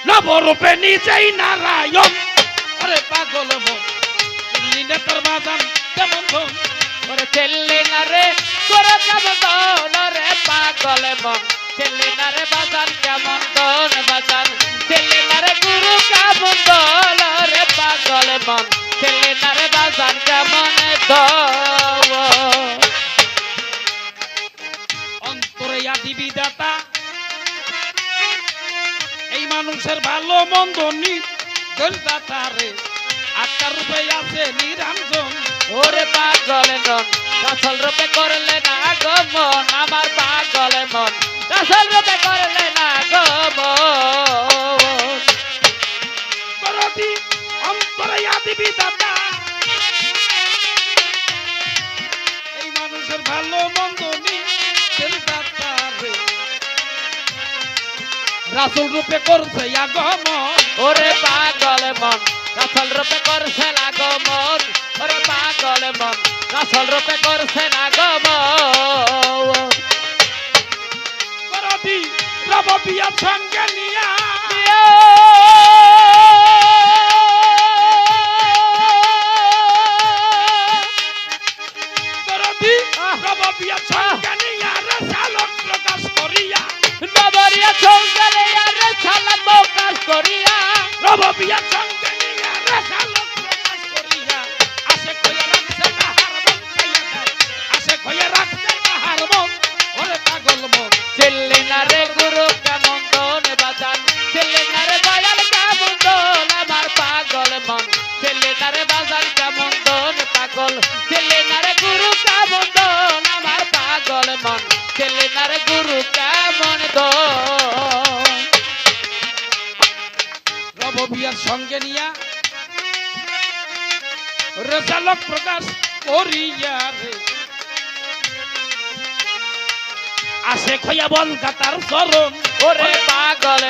নবরূপে নিজেই নারায়ণ ওরে পাগল মন নেতার বাজান কেমন ধন ওরে চেল্লি না রে করে কেমন দন রে পাগল মন চেল্লি না রে বাজান কেমন দন বাজান চেল্লি না রে গুরু কেমন দন রে পাগল মন চেল্লি না রে বাজান কেমন দন অন্তরে আদি বিধাতা এই মানুষের ভালো মন্দ নির্দাতা রে আত্মার রূপে আছে নিরঞ্জন ওরে পাগল মন আসল রূপে করলে না গো মন আমার পাগল মন আসল রূপে করলে না গো মন করতি অন্তরে আদি বিধাতা এই মানুষের ভালো মন্দ নির্দাতা রে রাসূল রূপে করছে আগমন ওরে পাগল মন আসল রূপে করছে না গো মন ওরে পাগল মন আসল রূপে করছে না গো মন করতি রববিয়া সঙ্গে নিয়া করতি রববিয়া সঙ্গে নিয়া রসালক প্রকাশ করিয়া নবরিয়া সঙ্গে আর ছালা প্রকাশ করিয়া রববিয়া সঙ্গে নিয়া রসালক প্রকাশ করিয়া আসে কইয়া রাখছে তাহার মন চাইয়া দেয় আসে কইয়া রাখছে তাহার মন ওরে পাগল মন চিল্লি না রে গুরু কেমন দন বাজান চিল্লি না রে দয়াল কেমন দন আমার পাগল মন চিল্লি না রে বাজান কেমন দন পাগল চিল্লি না রে গুরু কেমন দন আমার পাগল মন চিল্লি না রে গুরু কেমন দন রববিয়ার সঙ্গে নিয়া রসালক প্রকাশ করিয়া রে আসে খইয়া বল গাতার চরণ ওরে পাগল